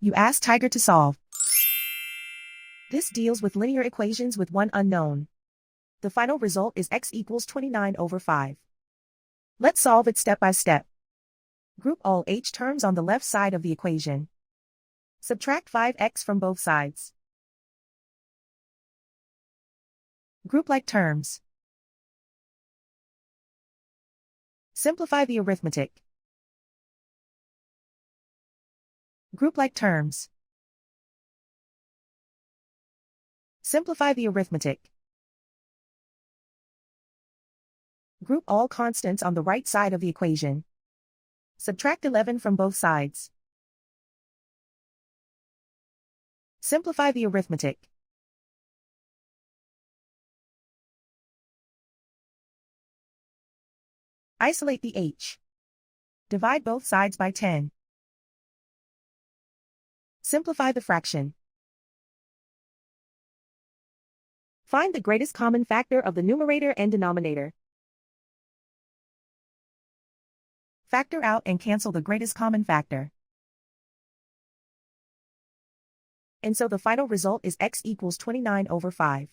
You ask Tiger to solve. This deals with linear equations with one unknown. The final result is x equals 29 over 5. Let's solve it step by step. Group all h terms on the left side of the equation. Subtract 5x from both sides. Group like terms. Simplify the arithmetic. Group like terms. Simplify the arithmetic. Group all constants on the right side of the equation. Subtract 11 from both sides. Simplify the arithmetic. Isolate the h. Divide both sides by 10. Simplify the fraction. Find the greatest common factor of the numerator and denominator. Factor out and cancel the greatest common factor. And so the final result is x equals 29 over 5.